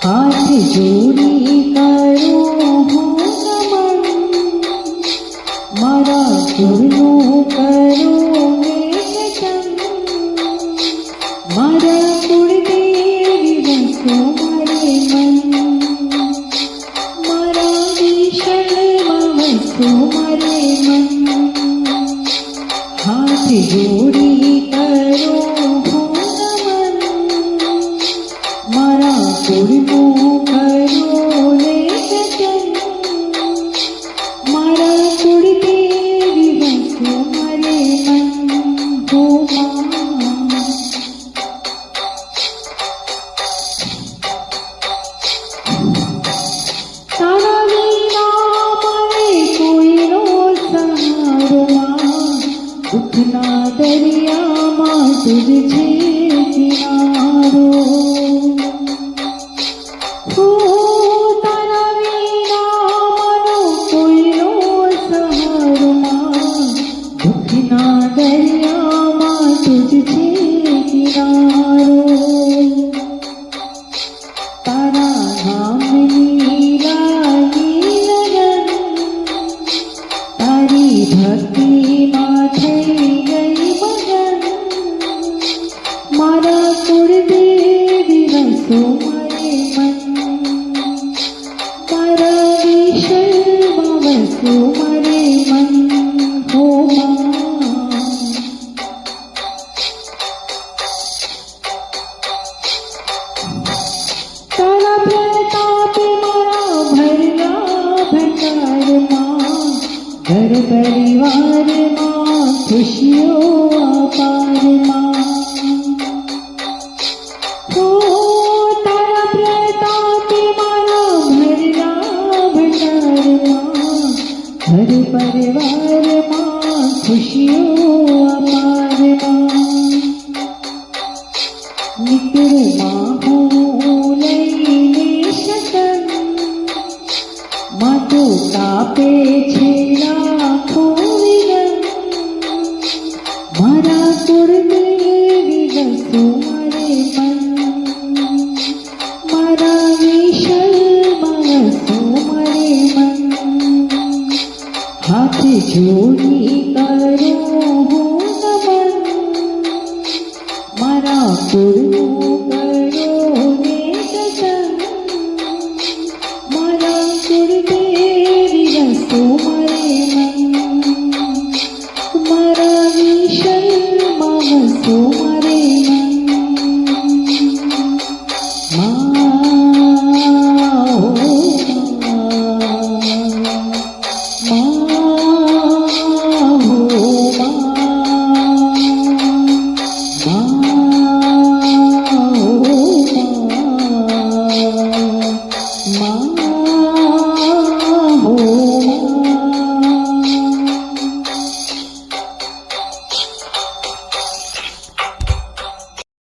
हाथ जोड़ी करो હું નમન, મારા ગુરુનું કરો મેઘચન, મારા કુળદેવી વસો મારે મન, મારા વિષયમાં વસો મારે મન. હાથ જોડી કરો હું નમન, મારા ગુરુનું કરો મેઘચન, મારા કુળદેવી વસો મારે મન. હો મા તારા વિના મને કોઈનો સહારો માં, દુઃખના દરિયામાં તુજ છે કિનારો. હો તારા વિના મનો કોઈનો સહારો માં, દુઃખના દરિયામાં તુજ છે કિનારો. તારા નામની રાની લગન, તારી ભક્તિમાં થઈ ગઈ મગન, મારા કુળદેવી વસો મારે મન, મારા વિષયમાં વસો મારે મન. હો મા તારા પ્રતાપે મારા ભરેલા ભંડારમાં, ઘર પરિવારમાં ખુશીઓ અપારમાં. હો તારા પ્રતાપે મારા ભરેલા ભંડારમાં, ઘર પરિવારમાં ખુશીઓ અપારમાં. મિત્રમાં હું લઈને શકન, માથું કાપે છે લાખો વિલન, મારા કુળદેવી વસો મારે મન, મારા વિષયમાં વસો મારે મન. હાથ જોડી કરો હું નમન, મારા કુળનું કરો મેઘચન, મારા કુળદેવી વસો મારે મન, મારા વિષયમાં વસો મારે મન. મા